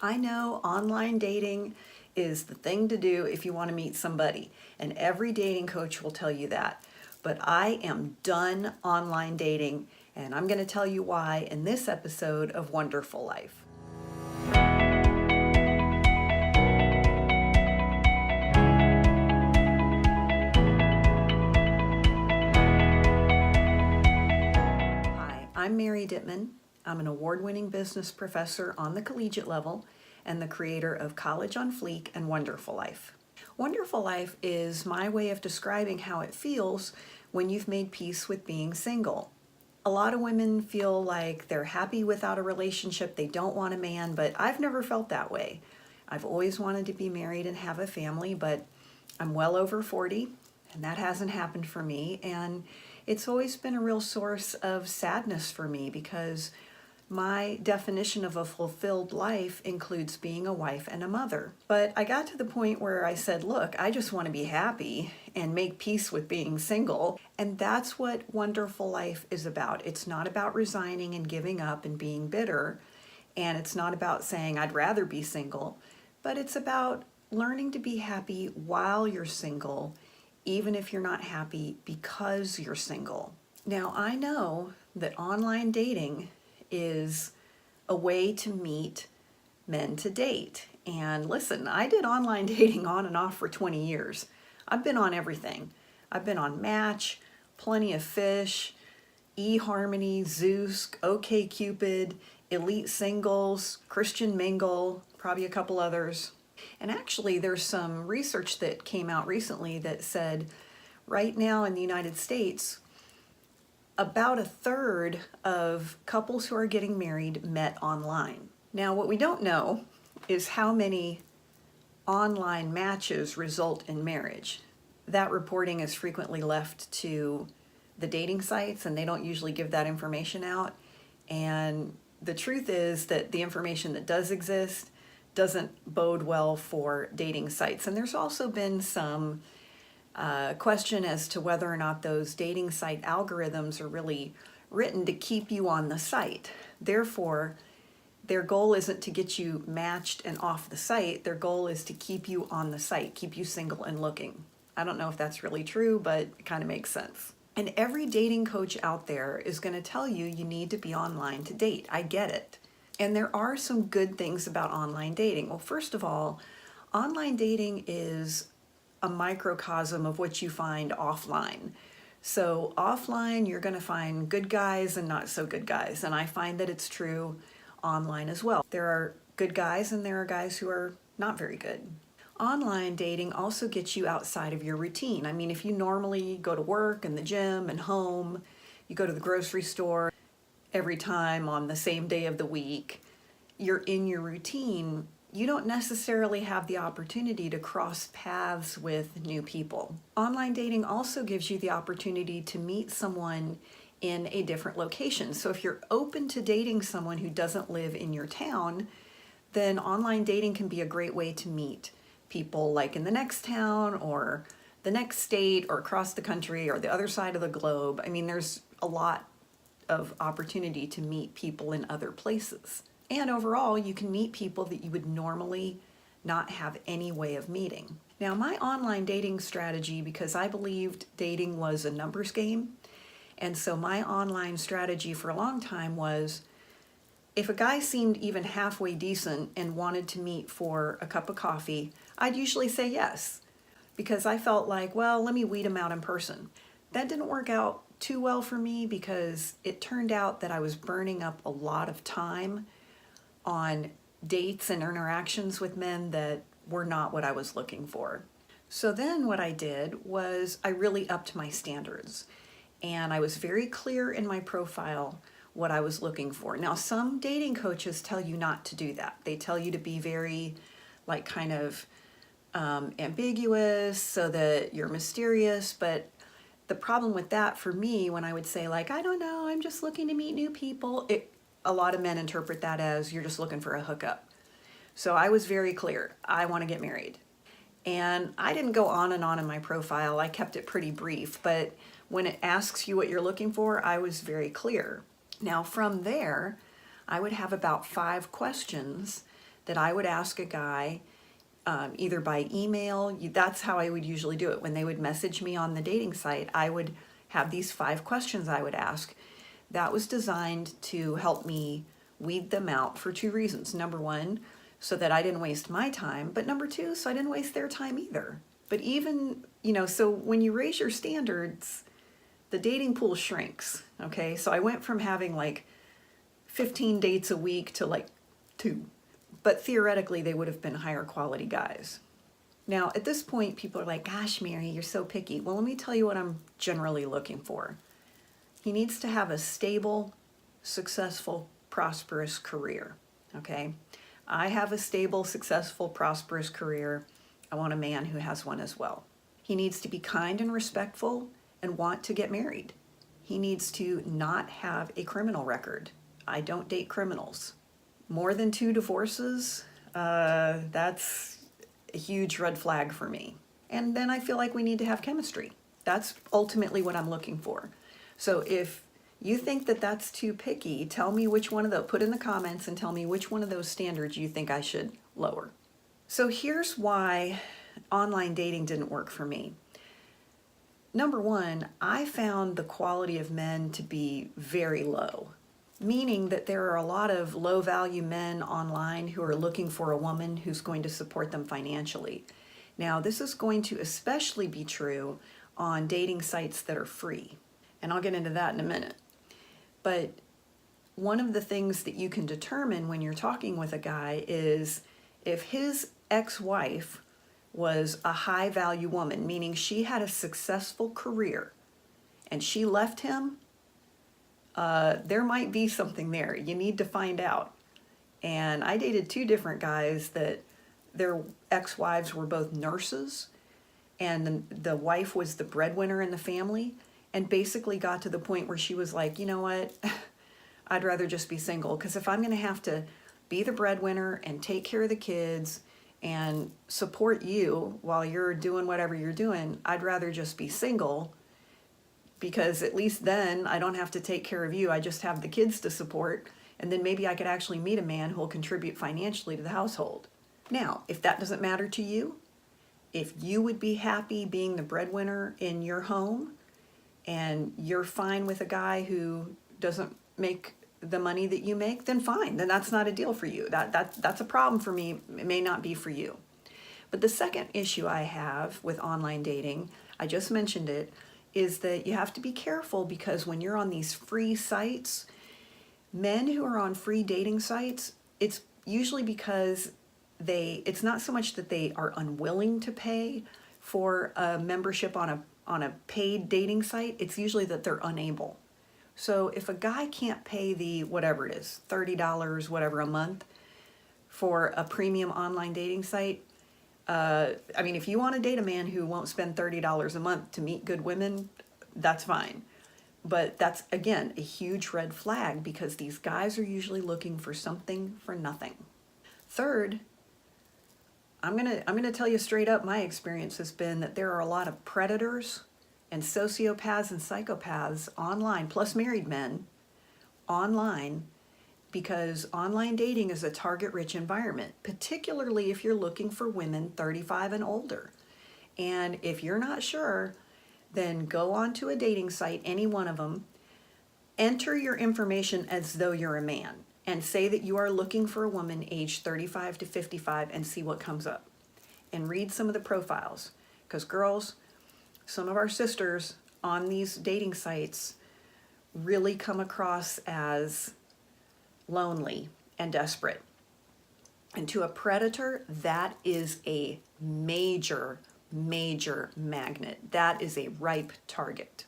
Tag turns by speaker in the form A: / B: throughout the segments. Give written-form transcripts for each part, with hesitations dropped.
A: I know online dating is the thing to do if you want to meet somebody, and every dating coach will tell you that. But I am done online dating, and I'm going to tell you why in this episode of Wonderful Life. Hi, I'm Mary Dittman. I'm an award-winning business professor on the collegiate level and the creator of College on Fleek and One-Derful Life. Wonderful Life is my way of describing how it feels when you've made peace with being single. A lot of women feel like they're happy without a relationship, they don't want a man, but I've never felt that way. I've always wanted to be married and have a family, but I'm well over 40, and that hasn't happened for me, and it's always been a real source of sadness for me because my definition of a fulfilled life includes being a wife and a mother. But I got to the point where I said, look, I just want to be happy and make peace with being single. And that's what Wonderful Life is about. It's not about resigning and giving up and being bitter. And it's not about saying I'd rather be single, but it's about learning to be happy while you're single, even if you're not happy because you're single. Now, I know that online dating is a way to meet men to date. And listen, I did online dating on and off for 20 years. I've been on everything. I've been on Match, Plenty of Fish, eHarmony, Zeus, OkCupid, Elite Singles, Christian Mingle, probably a couple others. And actually, there's some research that came out recently that said right now in the United States, about a third of couples who are getting married met online. Now, what we don't know is how many online matches result in marriage. That reporting is frequently left to the dating sites, and they don't usually give that information out. And the truth is that the information that does exist doesn't bode well for dating sites. And there's also been some question as to whether or not those dating site algorithms are really written to keep you on the site. Therefore, their goal isn't to get you matched and off the site. Their goal is to keep you on the site, keep you single and looking. I don't know if that's really true, but it kind of makes sense. And every dating coach out there is going to tell you you need to be online to date. I get it. And there are some good things about online dating. Well, first of all, online dating is a microcosm of what you find offline. So offline, you're going to find good guys and not so good guys. And I find that it's true online as well. There are good guys and there are guys who are not very good. Online dating also gets you outside of your routine. I mean, if you normally go to work and the gym and home, you go to the grocery store every time on the same day of the week, you're in your routine, you don't necessarily have the opportunity to cross paths with new people. Online dating also gives you the opportunity to meet someone in a different location. So if you're open to dating someone who doesn't live in your town, then online dating can be a great way to meet people like in the next town or the next state or across the country or the other side of the globe. I mean, there's a lot of opportunity to meet people in other places. And overall, you can meet people that you would normally not have any way of meeting. Now, my online dating strategy, because I believed dating was a numbers game, and so my online strategy for a long time was, if a guy seemed even halfway decent and wanted to meet for a cup of coffee, I'd usually say yes, because I felt like, well, let me weed him out in person. That didn't work out too well for me because it turned out that I was burning up a lot of time on dates and interactions with men that were not what I was looking for. So then what I did was I really upped my standards and I was very clear in my profile what I was looking for. Now, some dating coaches tell you not to do that. They tell you to be very like kind of ambiguous so that you're mysterious, but the problem with that for me, when I would say like, I don't know, I'm just looking to meet new people, a lot of men interpret that as you're just looking for a hookup. So I was very clear. I want to get married. And I didn't go on and on in my profile. I kept it pretty brief. But when it asks you what you're looking for, I was very clear. Now from there, I would have about 5 questions that I would ask a guy either by email. That's how I would usually do it. When they would message me on the dating site, I would have these 5 questions I would ask. That was designed to help me weed them out for 2 reasons. Number 1, so that I didn't waste my time, but number 2, so I didn't waste their time either. But even, so when you raise your standards, the dating pool shrinks, okay? So I went from having like 15 dates a week to like 2. But theoretically, they would have been higher quality guys. Now, at this point, people are like, gosh, Mary, you're so picky. Well, let me tell you what I'm generally looking for. He needs to have a stable, successful, prosperous career, okay? I have a stable, successful, prosperous career. I want a man who has one as well. He needs to be kind and respectful and want to get married. He needs to not have a criminal record. I don't date criminals. More than 2 divorces, that's a huge red flag for me. And then I feel like we need to have chemistry. That's ultimately what I'm looking for. So if you think that that's too picky, tell me which one of those, put in the comments and tell me which one of those standards you think I should lower. So here's why online dating didn't work for me. Number 1, I found the quality of men to be very low, meaning that there are a lot of low-value men online who are looking for a woman who's going to support them financially. Now, this is going to especially be true on dating sites that are free, and I'll get into that in a minute. But one of the things that you can determine when you're talking with a guy is if his ex-wife was a high-value woman, meaning she had a successful career, and she left him, there might be something there. You need to find out. And I dated 2 different guys that their ex-wives were both nurses, and the wife was the breadwinner in the family, and basically got to the point where she was like, you know what, I'd rather just be single, because if I'm going to have to be the breadwinner and take care of the kids and support you while you're doing whatever you're doing, I'd rather just be single, because at least then I don't have to take care of you. I just have the kids to support, and then maybe I could actually meet a man who will contribute financially to the household. Now, if that doesn't matter to you, if you would be happy being the breadwinner in your home, and you're fine with a guy who doesn't make the money that you make, then fine. Then that's not a deal for you. That's a problem for me. It may not be for you. But the second issue I have with online dating, I just mentioned it, is that you have to be careful, because when you're on these free sites, men who are on free dating sites, it's usually because it's not so much that they are unwilling to pay for a membership on a paid dating site, it's usually that they're unable. So if a guy can't pay the whatever it is, $30, whatever a month for a premium online dating site, if you want to date a man who won't spend $30 a month to meet good women, that's fine. But that's, again, a huge red flag, because these guys are usually looking for something for nothing. Third, I'm gonna tell you straight up, my experience has been that there are a lot of predators and sociopaths and psychopaths online, plus married men online, because online dating is a target-rich environment, particularly if you're looking for women 35 and older. And if you're not sure, then go onto a dating site, any one of them, enter your information as though you're a man, and say that you are looking for a woman aged 35 to 55 and see what comes up. And read some of the profiles. Because girls, some of our sisters on these dating sites really come across as lonely and desperate. And to a predator, that is a major, major magnet. That is a ripe target.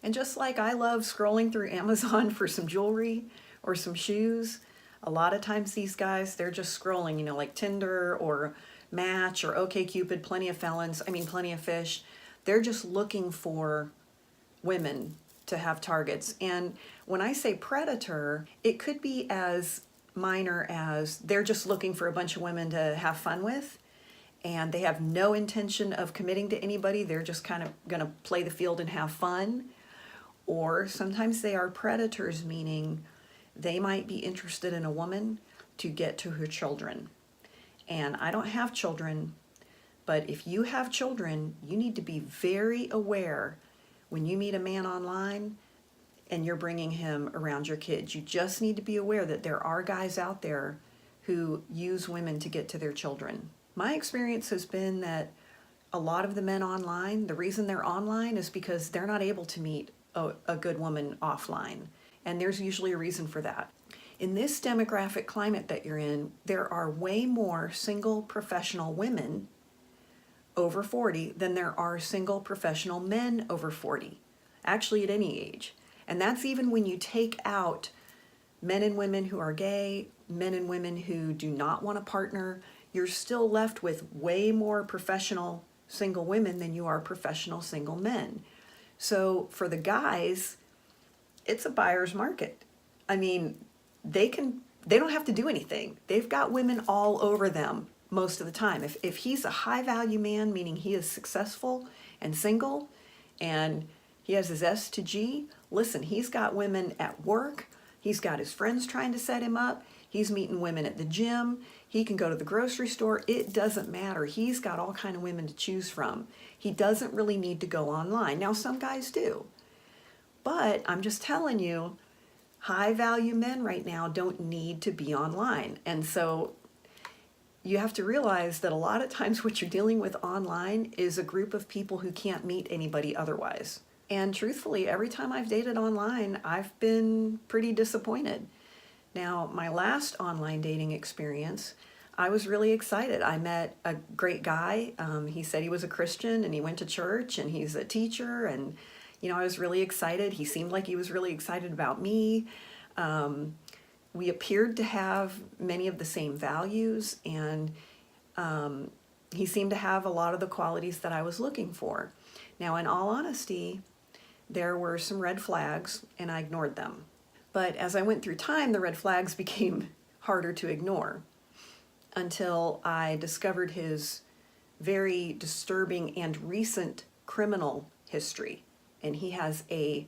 A: And just like I love scrolling through Amazon for some jewelry or some shoes, a lot of times these guys, they're just scrolling, like Tinder or Match or OkCupid, plenty of fish. They're just looking for women to have targets. And when I say predator, it could be as minor as they're just looking for a bunch of women to have fun with, and they have no intention of committing to anybody. They're just kind of going to play the field and have fun. Or sometimes they are predators, meaning they might be interested in a woman to get to her children. And I don't have children, but if you have children, you need to be very aware when you meet a man online and you're bringing him around your kids. You just need to be aware that there are guys out there who use women to get to their children. My experience has been that a lot of the men online, the reason they're online is because they're not able to meet a good woman offline. And there's usually a reason for that. In this demographic climate that you're in, there are way more single professional women over 40 than there are single professional men over 40, actually at any age. And that's even when you take out men and women who are gay, men and women who do not want a partner. You're still left with way more professional single women than you are professional single men. So for the guys, it's a buyer's market. I mean, they don't have to do anything. They've got women all over them most of the time. If he's a high value man, meaning he is successful and single and he has his S to G, listen, he's got women at work. He's got his friends trying to set him up. He's meeting women at the gym. He can go to the grocery store. It doesn't matter. He's got all kinds of women to choose from. He doesn't really need to go online. Now, some guys do. But I'm just telling you, high value men right now don't need to be online. And so you have to realize that a lot of times what you're dealing with online is a group of people who can't meet anybody otherwise. And truthfully, every time I've dated online, I've been pretty disappointed. Now, my last online dating experience, I was really excited. I met a great guy. He said he was a Christian and he went to church and he's a teacher. And, I was really excited. He seemed like he was really excited about me. We appeared to have many of the same values, and he seemed to have a lot of the qualities that I was looking for. Now, in all honesty, there were some red flags, and I ignored them. But as I went through time, the red flags became harder to ignore until I discovered his very disturbing and recent criminal history. And he has a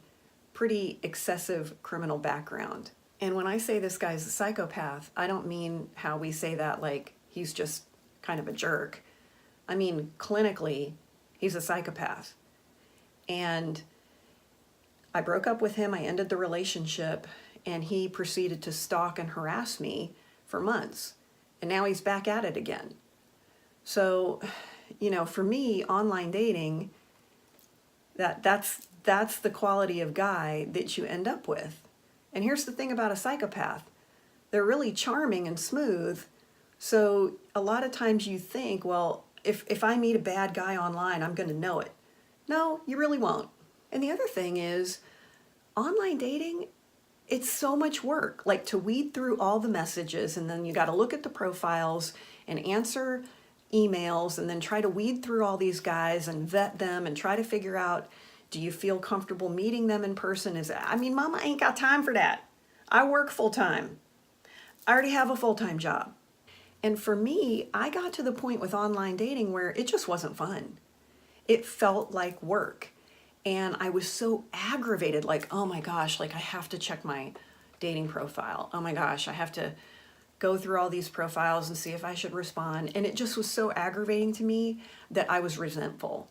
A: pretty excessive criminal background. And when I say this guy's a psychopath, I don't mean how we say that like he's just kind of a jerk. I mean, clinically, he's a psychopath. And I broke up with him, I ended the relationship, and he proceeded to stalk and harass me for months. And now he's back at it again. So, for me, online dating, that's the quality of guy that you end up with. And here's the thing about a psychopath. They're really charming and smooth. So a lot of times you think, well, if I meet a bad guy online, I'm going to know it. No, you really won't. And the other thing is, online dating, it's so much work. Like to weed through all the messages, and then you got to look at the profiles and answer emails, and then try to weed through all these guys and vet them and try to figure out, do you feel comfortable meeting them in person? Mama ain't got time for that. I work full time. I already have a full-time job. And for me, I got to the point with online dating where it just wasn't fun. It felt like work. And I was so aggravated, like, oh my gosh, like I have to check my dating profile. Oh my gosh, I have to go through all these profiles and see if I should respond. And it just was so aggravating to me that I was resentful.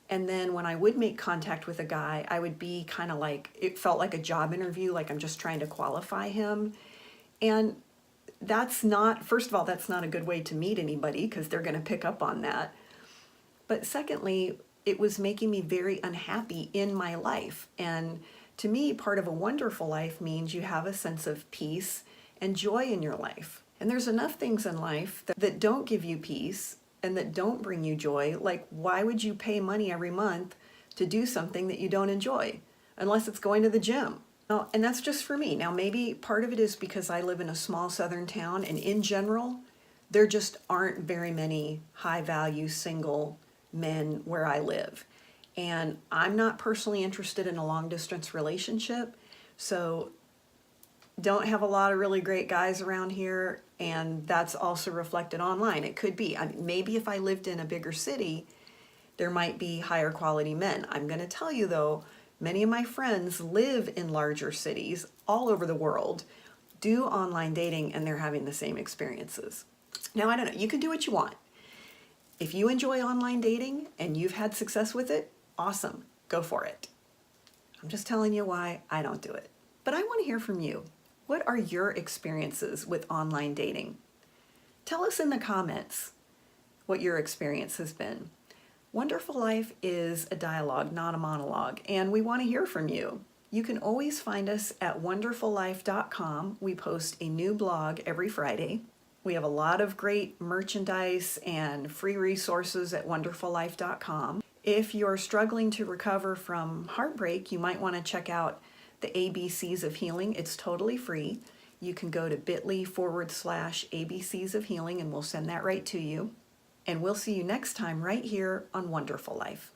A: And then when I would make contact with a guy, I would be kind of like, it felt like a job interview, like I'm just trying to qualify him. And first of all, that's not a good way to meet anybody because they're going to pick up on that. But secondly, it was making me very unhappy in my life. And to me, part of a wonderful life means you have a sense of peace and joy in your life. And there's enough things in life that don't give you peace and that don't bring you joy. Like, why would you pay money every month to do something that you don't enjoy? Unless it's going to the gym. And that's just for me. Now, maybe part of it is because I live in a small southern town, and in general, there just aren't very many high-value single men where I live. And I'm not personally interested in a long-distance relationship, so don't have a lot of really great guys around here, and that's also reflected online. It could be. Maybe if I lived in a bigger city, there might be higher quality men. I'm going to tell you, though, many of my friends live in larger cities all over the world, do online dating, and they're having the same experiences. Now, I don't know, you can do what you want. If you enjoy online dating and you've had success with it, awesome, go for it. I'm just telling you why I don't do it. But I want to hear from you. What are your experiences with online dating? Tell us in the comments what your experience has been. One-Derful Life is a dialogue, not a monologue, and we want to hear from you. You can always find us at one-derfullife.com. We post a new blog every Friday. We have a lot of great merchandise and free resources at one-derfullife.com. If you're struggling to recover from heartbreak, you might want to check out the ABCs of Healing. It's totally free. You can go to bit.ly/ABCs of Healing and we'll send that right to you. And we'll see you next time right here on One-Derful Life.